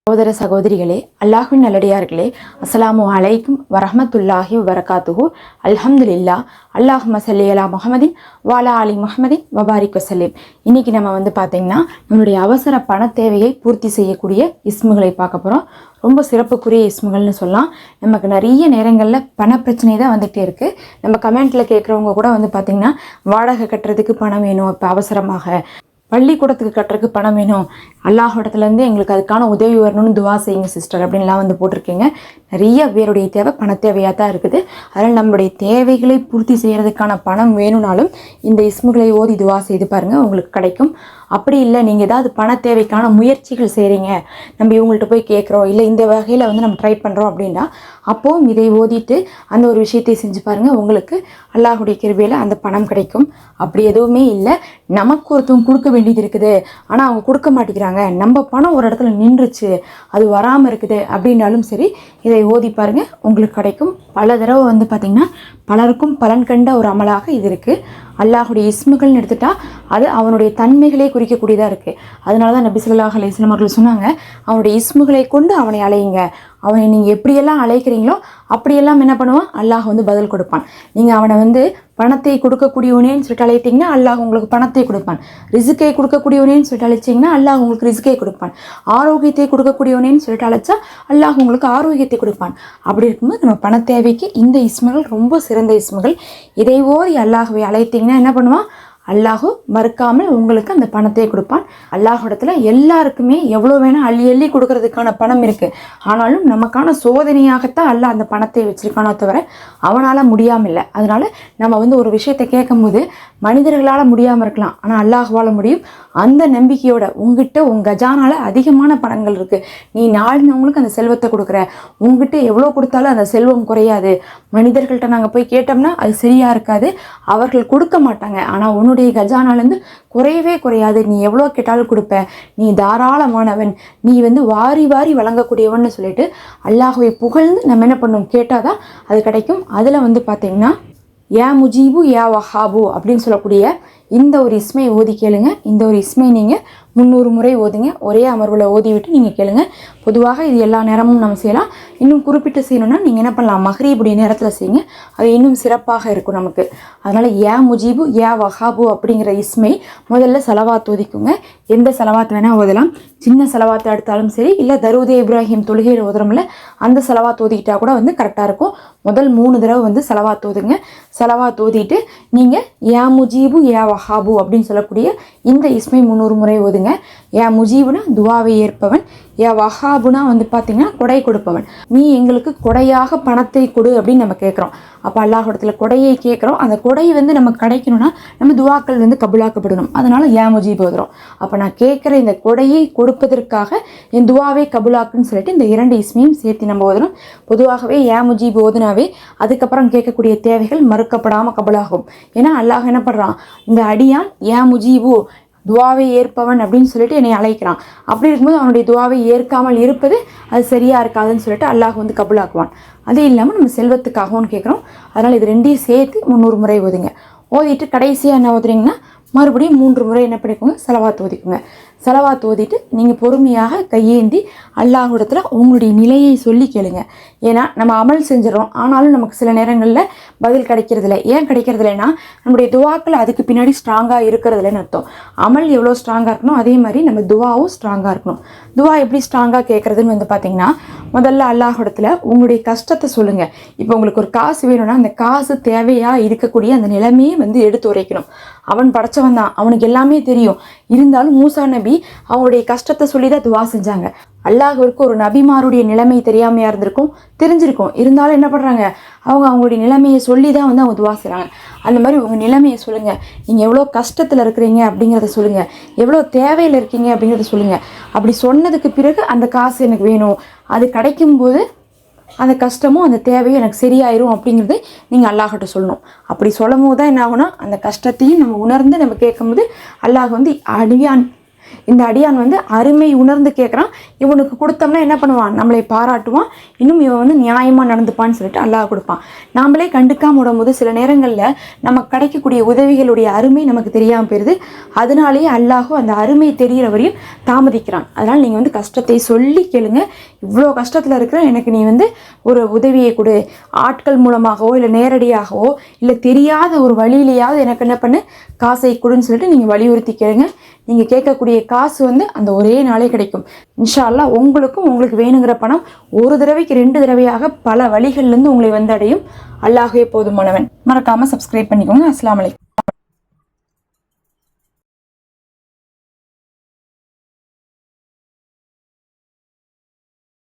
சகோதர சகோதரிகளே, அல்லாஹ்வின் நல்லடியார்களே, அஸ்ஸலாமு அலைக்கும் வரஹ்மத்துல்லாஹி வபரகாத்துஹு. அல்ஹம்துலில்லாஹ். அல்லாஹும்ம ஸல்லி அலா முஹம்மதின் வஅலா ஆலி முஹம்மதின் வபாரிக் வஸல்லிம். இன்னைக்கு நம்ம பார்த்தீங்கன்னா நம்மளுடைய அவசர பண தேவையை பூர்த்தி செய்யக்கூடிய இஸ்முகளை பார்க்க போகிறோம். ரொம்ப சிறப்புக்குரிய இஸ்முகள்னு சொல்லலாம். நமக்கு நிறைய நேரங்களில் பண பிரச்சனை தான் வந்துகிட்டே இருக்குது. நம்ம கமெண்ட்டில் கேட்குறவங்க கூட பார்த்திங்கன்னா வாடகை கட்டுறதுக்கு பணம் வேணும், இப்போ அவசரமாக பள்ளிக்கூடத்துக்கு கட்டுறதுக்கு பணம் வேணும், அல்லாஹ்விடத்துலேருந்து எங்களுக்கு அதுக்கான உதவி வரணும்னு துவா செய்யுங்க சிஸ்டர் அப்படின்லாம் போட்டிருக்கீங்க. நிறைய பேருடைய தேவை பண தேவையாக தான் இருக்குது. அதனால் நம்மளுடைய தேவைகளை பூர்த்தி செய்கிறதுக்கான பணம் வேணும்னாலும் இந்த இஸ்முகளை ஓதி துவா செய்து பாருங்கள், உங்களுக்கு கிடைக்கும். அப்படி இல்லை, நீங்கள் ஏதாவது பண தேவைக்கான முயற்சிகள் செய்கிறீங்க, நம்ம இவங்கள்ட்ட போய் கேட்குறோம், இல்லை இந்த வகையில் நம்ம ட்ரை பண்ணுறோம் அப்படின்னா அப்போவும் இதை ஓதிட்டு அந்த ஒரு விஷயத்தை செஞ்சு பாருங்கள், உங்களுக்கு அல்லாஹுடைய கிருபையில் அந்த பணம் கிடைக்கும். அப்படி எதுவுமே இல்லை, நமக்கு ஒருத்தவங்க கொடுக்க வேண்டியது இருக்குது, ஆனால் அவங்க கொடுக்க மாட்டேங்கிறாங்க, நம்ம பணம் ஒரு இடத்துல நின்றுச்சு, அது வராமல் இருக்குது அப்படின்னாலும் சரி, இதை ஓதி பாருங்கள், உங்களுக்கு கிடைக்கும். பல தடவை பார்த்திங்கன்னா பலருக்கும் பலன் கண்ட ஒரு அமலாக இது இருக்குது. அல்லாஹுடைய இஸ்முகள்னு எடுத்துட்டால் அது அவனுடைய தன்மைகளே குறிக்கக்கூடியதாக இருக்குது. அதனால தான் நபி ஸல்லல்லாஹு அலைஹி வஸல்லம் அவர்கள் சொன்னாங்க, அவனுடைய இஸ்முகளை கொண்டு அவனை அழையுங்க. அவனை நீங்கள் எப்படியெல்லாம் அழைக்கிறீங்களோ அப்படியெல்லாம் என்ன பண்ணுவான், அல்லாஹ் பதில் கொடுப்பான். நீங்கள் அவனை பணத்தை கொடுக்கக்கூடியவனேன்னு சொல்லிட்டு அழைத்தீங்கன்னா அல்லாஹ் உங்களுக்கு பணத்தை கொடுப்பான். ரிசுக்கை கொடுக்கக்கூடியவனேன்னு சொல்லிட்டு அழைச்சிங்கன்னா அல்லாஹ் உங்களுக்கு ரிசுக்கை கொடுப்பான். ஆரோக்கியத்தை கொடுக்கக்கூடியவனேன்னு சொல்லிட்டு அழைச்சா அல்லாஹ் உங்களுக்கு ஆரோக்கியத்தை கொடுப்பான். அப்படி இருக்கும்போது நம்ம பண தேவைக்கு இந்த இஸ்முகள் ரொம்ப சிறந்த இஸ்முகள். இதை ஓதி அல்லாஹ்வை அழைத்தீங்கன்னா என்ன பண்ணுவான், அல்லாஹு மறுக்காமல் உங்களுக்கு அந்த பணத்தை கொடுப்பான். அல்லாஹ்விடத்துல எல்லாருக்குமே எவ்வளோ வேணால் அள்ளி அள்ளி கொடுக்கறதுக்கான பணம் இருக்குது. ஆனாலும் நமக்கான சோதனையாகத்தான் அல்லாஹ் அந்த பணத்தை வச்சிருக்கானோ தவிர அவனால் முடியாமல் இல்லை. அதனால் நம்ம ஒரு விஷயத்தை கேட்கும்போது மனிதர்களால் முடியாமல் இருக்கலாம், ஆனால் அல்லாஹ்வால் முடியும். அந்த நம்பிக்கையோட உங்ககிட்ட உங்கள் கஜானால அதிகமான பணங்கள் இருக்குது, நீ நாடினவங்களுக்கு அந்த செல்வத்தை கொடுக்குற, உங்ககிட்ட எவ்வளோ கொடுத்தாலும் அந்த செல்வம் குறையாது. மனிதர்கள்ட்ட நாங்கள் போய் கேட்டோம்னா அது சரியாக இருக்காது, அவர்கள் கொடுக்க மாட்டாங்க, ஆனால் உன்னுடைய கஜானாலேருந்து குறையவே குறையாது, நீ எவ்வளோ கேட்டாலும் கொடுப்ப, நீ தாராளமானவன், நீ வாரி வாரி வழங்கக்கூடியவன்னு சொல்லிட்டு அல்லாஹ்வை புகழ்ந்து நம்ம என்ன பண்ணணும், கேட்டால் தான் அது கிடைக்கும். அதில் பார்த்தீங்கன்னா யா முஜீபு யா வஹாபு அப்படின்னு சொல்லக்கூடிய இந்த ஒரு இஸ்மை ஓதி கேளுங்க. இந்த ஒரு இஸ்மை நீங்கள் 300 முறை ஓதுங்க. ஒரே அமர்வில் ஓதி விட்டு நீங்கள் கேளுங்க. பொதுவாக இது எல்லா நேரமும் நம்ம செய்யலாம். இன்னும் குறிப்பிட்டு செய்யணும்னா நீங்கள் என்ன பண்ணலாம், மஹ்ரிபுடைய நேரத்தில் செய்யுங்க, அது இன்னும் சிறப்பாக இருக்கும் நமக்கு. அதனால் யா முஜீபு யா வஹாபு அப்படிங்கிற இஸ்மை முதல்ல சலவாத் ஓதிக்குங்க. எந்த சலவாத் வேணால் ஓதலாம், சின்ன சலவாத்தை எடுத்தாலும் சரி, இல்லை தரூதே இப்ராஹிம் தொழுகையில் ஓதுறோம்ல அந்த சலவாத் ஓதிக்கிட்டா கூட கரெக்டாக இருக்கும். முதல் 3 தடவை சலவாத் ஓதுங்க. சலவாத் ஓதிட்டு நீங்கள் யா முஜீபு யா வஹாபு அப்படின்னு சொல்லக்கூடிய இந்த இஸ்மை 300 முறை ஓதுங்க. யா முஜீபுனா துவாவை ஏற்பவன், யா வஹாபுனா பார்த்தீங்கன்னா கொடை கொடுப்பவன், நீ எங்களுக்கு கொடையாக பணத்தை கொடு அப்படின்னு நம்ம கேட்குறோம். அப்போ அல்லாஹ்விடத்துல கொடையை கேட்குறோம், அந்த கொடை நமக்கு கிடைக்கணும்னா நம்ம துவாக்கள் கபுலாக்கப்படணும். அதனால யா முஜீப் ஓதுறோம். அப்போ நான் கேட்குற இந்த கொடையை கொடுப்பதற்காக என் துவாவை கபுலாக்குன்னு சொல்லிட்டு இந்த 2 இஸ்மையும் சேர்த்து நம்ம ஓதணும். பொதுவாகவே யா முஜீப் ஓதுனாவே அதுக்கப்புறம் கேட்கக்கூடிய தேவைகள் மறுக்கப்படாமல் கபுலாகும். ஏன்னா அல்லாஹ் என்ன பண்ணுறான், இந்த அடியான் யா முஜீபு துவாவை ஏற்பவன் அப்படின்னு சொல்லிட்டு என்னை அழைக்கிறான். அப்படி இருக்கும்போது அவனுடைய துவாவை ஏற்காமல் இருப்பது அது சரியாக இருக்காதுன்னு சொல்லிட்டு அல்லாஹ் கபுலாக்குவான். அது இல்லாமல் நம்ம செல்வத்துக்காகவும் கேட்குறோம். அதனால் இது 2ஐயும் சேர்த்து 300 முறை ஓதுங்க. ஓதிட்டு கடைசியாக என்ன ஓதுறீங்கன்னா மறுபடியும் 3 முறை என்ன பண்ணிக்கோங்க, செலவாத் ஓதிக்குங்க. செலவாத் ஓதிட்டு நீங்கள் பொறுமையாக கையேந்தி அல்லாஹ்விடத்தில் உங்களுடைய நிலையை சொல்லி கேளுங்க. ஏன்னா நம்ம அமல் செஞ்சிடறோம், ஆனாலும் நமக்கு சில நேரங்களில் பதில் கிடைக்கிறதில்ல. ஏன் கிடைக்கிறதில்லைன்னா நம்முடைய துவாக்கள் அதுக்கு பின்னாடி ஸ்ட்ராங்காக இருக்கிறதில்லன்னு அர்த்தம். அமல் எவ்வளோ ஸ்ட்ராங்காக இருக்கணும் அதே மாதிரி நம்ம துவாவும் ஸ்ட்ராங்காக இருக்கணும். துவா எப்படி ஸ்ட்ராங்காக கேட்குறதுன்னு பார்த்தீங்கன்னா முதல்ல அல்லாஹ்விடத்தில் உங்களுடைய கஷ்டத்தை சொல்லுங்கள். இப்போ உங்களுக்கு ஒரு காசு வேணும்னா அந்த காசு தேவையாக இருக்கக்கூடிய அந்த நிலைமையை எடுத்து உரைக்கணும். அவன் படைச்சவன் தான், அவனுக்கு எல்லாமே தெரியும். இருந்தாலும் மூசா நபி அவங்களுடைய கஷ்டத்தை சொல்லி தான் துவா செஞ்சாங்க. அல்லாஹ்விற்கு ஒரு நபிமாருடைய நிலைமை தெரியாமையா இருந்திருக்கும், தெரிஞ்சிருக்கும். இருந்தாலும் என்ன பண்ணுறாங்க, அவங்களுடைய நிலைமையை சொல்லி தான் அவங்க துவா செய்கிறாங்க. அந்த மாதிரி உங்கள் நிலைமையை சொல்லுங்கள். நீங்கள் எவ்வளோ கஷ்டத்தில் இருக்கிறீங்க அப்படிங்கிறத சொல்லுங்கள், எவ்வளோ தேவையில் இருக்கீங்க அப்படிங்கிறத சொல்லுங்கள். அப்படி சொன்னதுக்கு பிறகு அந்த காசு எனக்கு வேணும், அது கிடைக்கும்போது அந்த கஷ்டமும் அந்த தேவையும் எனக்கு சரியாயிரும் அப்படிங்கிறது நீங்கள் அல்லாஹ்கிட்ட சொல்லணும். அப்படி சொல்லும் போது தான் என்ன ஆகுனா, அந்த கஷ்டத்தையும் நம்ம உணர்ந்து நம்ம கேட்கும்போது அல்லாஹ் அடியான் இந்த அடியான் வந்து அருமை உணர்ந்து கேட்குறான், இவனுக்கு கொடுத்தோம்னா என்ன பண்ணுவான், நம்மளை பாராட்டுவான், இன்னும் இவன் வந்து நியாயமாக நடந்துப்பான்னு சொல்லிட்டு அல்லாஹ் கொடுப்பான். நாமளே கண்டுக்காம விடும்போது சில நேரங்களில் நமக்கு கிடைக்கக்கூடிய உதவிகளுடைய அருமை நமக்கு தெரியாமல் போயிடுது. அதனாலேயே அல்லாஹும் அந்த அருமை தெரிகிற வரையும் தாமதிக்கிறான். அதனால் நீங்கள் வந்து கஷ்டத்தை சொல்லி கேளுங்க, இவ்வளோ கஷ்டத்தில் இருக்கிற எனக்கு நீ வந்து ஒரு உதவியை கொடு, ஆட்கள் மூலமாகவோ இல்லை நேரடியாகவோ இல்லை தெரியாத ஒரு வழியிலேயாவது எனக்கு என்ன பண்ணு, காசை கொடுன்னு சொல்லிட்டு நீங்கள் வலியுறுத்தி கேளுங்க. நீங்கள் கேட்கக்கூடிய காசு வந்து அந்த ஒரே நாளே கிடைக்கும். இன்ஷா அல்லாஹ் உங்களுக்கும் உங்களுக்கு வேணுங்கிற பணம் ஒரு தடவைக்கு 2 தடவையாக பல வழிகள்லேருந்து உங்களை வந்து அடையும். அல்லாஹ்வே போதுமானவன். மறக்காமல் சப்ஸ்கிரைப் பண்ணிக்கோங்க. அஸ்ஸலாமு அலைக்கும்.